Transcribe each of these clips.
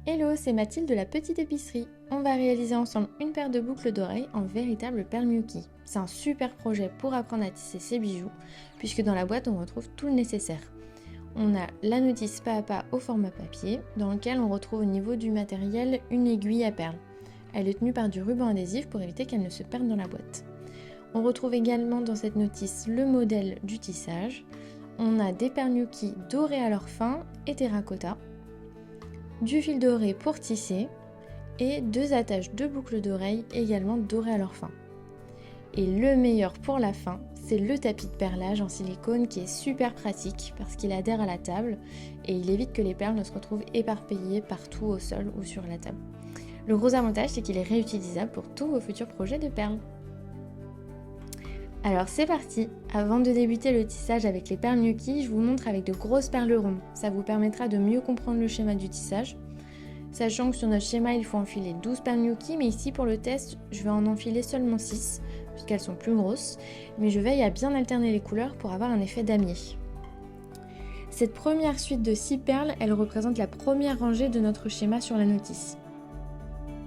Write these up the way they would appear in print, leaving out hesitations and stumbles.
Hello, c'est Mathilde de la petite épicerie. On va réaliser ensemble une paire de boucles d'oreilles en véritable perle Miyuki. C'est un super projet pour apprendre à tisser ses bijoux, puisque dans la boîte on retrouve tout le nécessaire. On a la notice pas à pas au format papier, dans lequel on retrouve au niveau du matériel une aiguille à perles. Elle est tenue par du ruban adhésif pour éviter qu'elle ne se perde dans la boîte. On retrouve également dans cette notice le modèle du tissage. On a des perles Miyuki dorées à leur fin et terracotta, du fil doré pour tisser et 2 attaches de boucles d'oreilles également dorées à leur fin. Et le meilleur pour la fin, c'est le tapis de perlage en silicone qui est super pratique parce qu'il adhère à la table et il évite que les perles ne se retrouvent éparpillées partout au sol ou sur la table. Le gros avantage, c'est qu'il est réutilisable pour tous vos futurs projets de perles. Alors c'est parti! Avant de débuter le tissage avec les perles Miyuki, je vous montre avec de grosses perles rondes. Ça vous permettra de mieux comprendre le schéma du tissage. Sachant que sur notre schéma, il faut enfiler 12 perles Miyuki, mais ici pour le test, je vais en enfiler seulement 6, puisqu'elles sont plus grosses. Mais je veille à bien alterner les couleurs pour avoir un effet damier. Cette première suite de 6 perles, elle représente la première rangée de notre schéma sur la notice.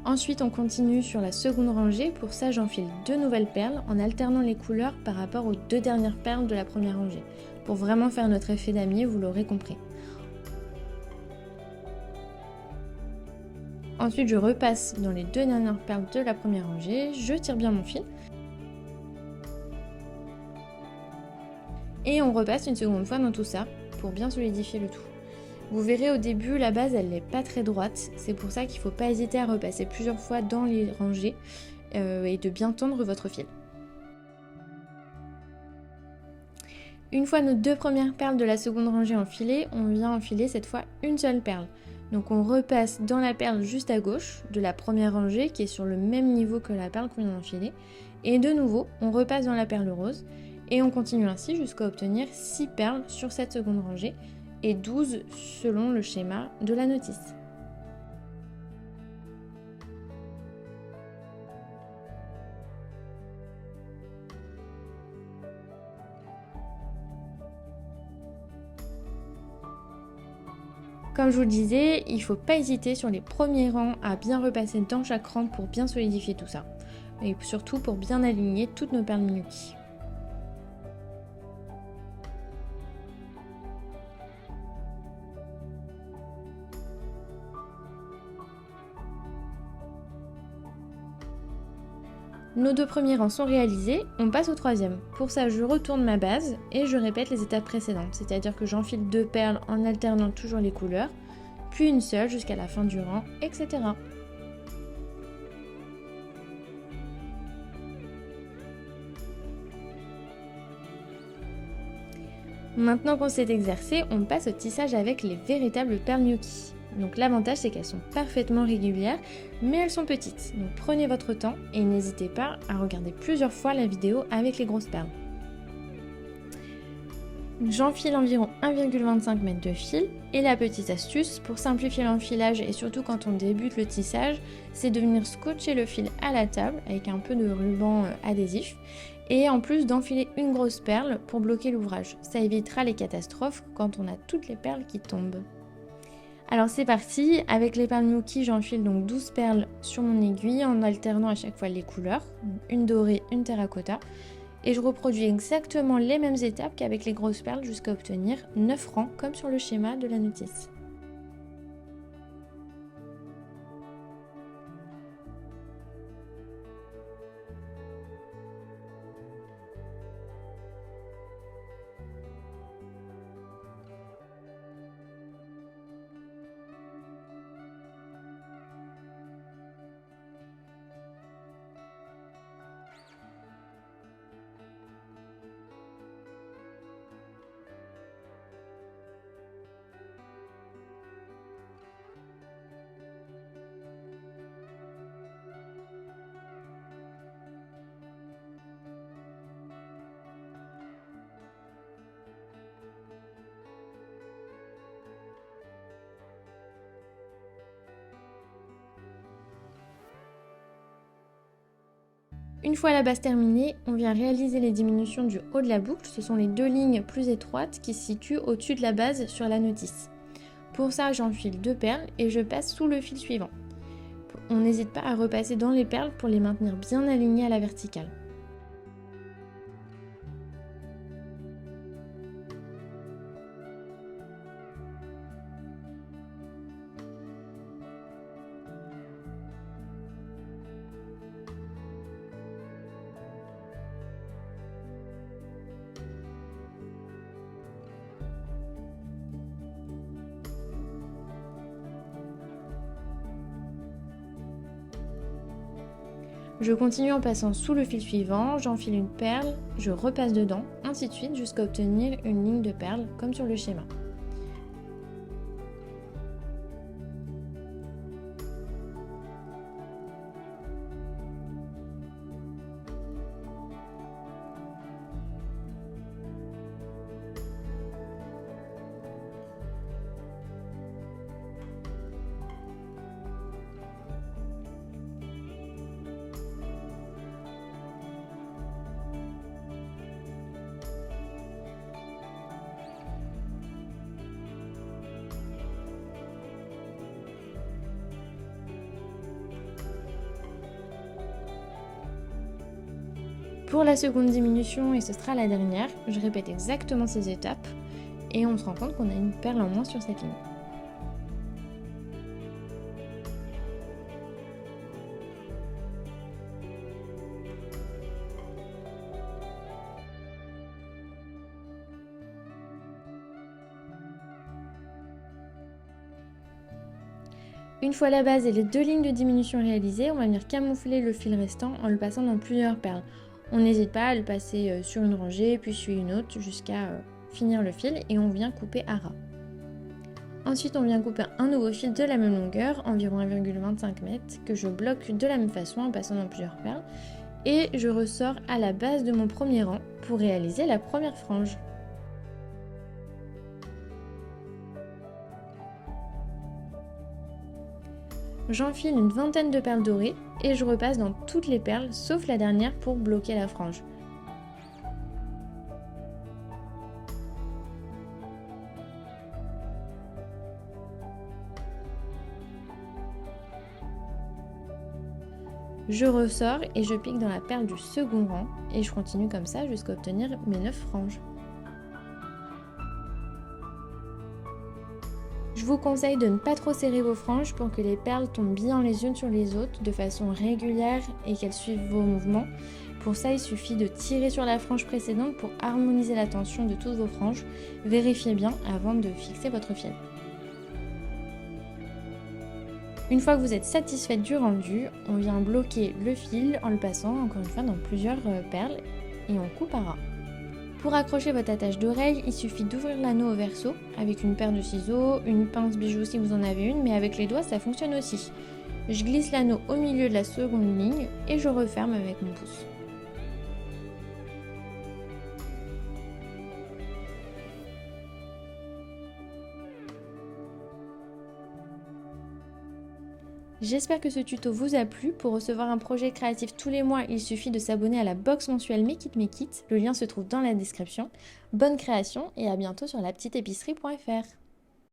Ensuite, on continue sur la seconde rangée. Pour ça, j'enfile 2 nouvelles perles en alternant les couleurs par rapport aux 2 dernières perles de la première rangée. Pour vraiment faire notre effet damier, vous l'aurez compris. Ensuite, je repasse dans les 2 dernières perles de la première rangée. Je tire bien mon fil. Et on repasse une seconde fois dans tout ça pour bien solidifier le tout. Vous verrez au début, la base elle n'est pas très droite, c'est pour ça qu'il ne faut pas hésiter à repasser plusieurs fois dans les rangées et de bien tendre votre fil. Une fois nos 2 premières perles de la seconde rangée enfilées, on vient enfiler cette fois une seule perle. Donc on repasse dans la perle juste à gauche de la première rangée qui est sur le même niveau que la perle qu'on vient d'enfiler. Et de nouveau, on repasse dans la perle rose et on continue ainsi jusqu'à obtenir 6 perles sur cette seconde rangée et 12 selon le schéma de la notice. Comme je vous le disais, il ne faut pas hésiter sur les premiers rangs à bien repasser dans chaque rang pour bien solidifier tout ça. Et surtout pour bien aligner toutes nos perles Miyuki. Nos 2 premiers rangs sont réalisés, on passe au 3e. Pour ça, je retourne ma base et je répète les étapes précédentes, c'est-à-dire que j'enfile 2 perles en alternant toujours les couleurs, puis une seule jusqu'à la fin du rang, etc. Maintenant qu'on s'est exercé, on passe au tissage avec les véritables perles Miyuki. Donc l'avantage c'est qu'elles sont parfaitement régulières, mais elles sont petites. Donc prenez votre temps et n'hésitez pas à regarder plusieurs fois la vidéo avec les grosses perles. J'enfile environ 1,25 m de fil et la petite astuce pour simplifier l'enfilage et surtout quand on débute le tissage, c'est de venir scotcher le fil à la table avec un peu de ruban adhésif et en plus d'enfiler une grosse perle pour bloquer l'ouvrage. Ça évitera les catastrophes quand on a toutes les perles qui tombent. Alors c'est parti, avec les perles Miyuki, j'enfile donc 12 perles sur mon aiguille en alternant à chaque fois les couleurs, une dorée, une terracotta. Et je reproduis exactement les mêmes étapes qu'avec les grosses perles jusqu'à obtenir 9 rangs comme sur le schéma de la notice. Une fois la base terminée, on vient réaliser les diminutions du haut de la boucle. Ce sont les 2 lignes plus étroites qui se situent au-dessus de la base sur la notice. Pour ça, j'enfile 2 perles et je passe sous le fil suivant. On n'hésite pas à repasser dans les perles pour les maintenir bien alignées à la verticale. Je continue en passant sous le fil suivant, j'enfile une perle, je repasse dedans, ainsi de suite jusqu'à obtenir une ligne de perles comme sur le schéma. Pour la seconde diminution, et ce sera la dernière, je répète exactement ces étapes et on se rend compte qu'on a une perle en moins sur cette ligne. Une fois la base et les 2 lignes de diminution réalisées, on va venir camoufler le fil restant en le passant dans plusieurs perles. On n'hésite pas à le passer sur une rangée, puis sur une autre, jusqu'à finir le fil et on vient couper à ras. Ensuite, on vient couper un nouveau fil de la même longueur, environ 1,25 m, que je bloque de la même façon en passant dans plusieurs perles. Et je ressors à la base de mon premier rang pour réaliser la première frange. J'enfile une vingtaine de perles dorées et je repasse dans toutes les perles sauf la dernière pour bloquer la frange. Je ressors et je pique dans la perle du second rang et je continue comme ça jusqu'à obtenir mes 9 franges. Je vous conseille de ne pas trop serrer vos franges pour que les perles tombent bien les unes sur les autres de façon régulière et qu'elles suivent vos mouvements. Pour ça, il suffit de tirer sur la frange précédente pour harmoniser la tension de toutes vos franges. Vérifiez bien avant de fixer votre fil. Une fois que vous êtes satisfaite du rendu, on vient bloquer le fil en le passant encore une fois dans plusieurs perles et on coupe à ras. Pour accrocher votre attache d'oreille, il suffit d'ouvrir l'anneau au verso avec une paire de ciseaux, une pince bijou si vous en avez une, mais avec les doigts ça fonctionne aussi. Je glisse l'anneau au milieu de la seconde ligne et je referme avec mon pouce. J'espère que ce tuto vous a plu. Pour recevoir un projet créatif tous les mois, il suffit de s'abonner à la box mensuelle Make It Make It. Le lien se trouve dans la description. Bonne création et à bientôt sur lapetiteépicerie.fr.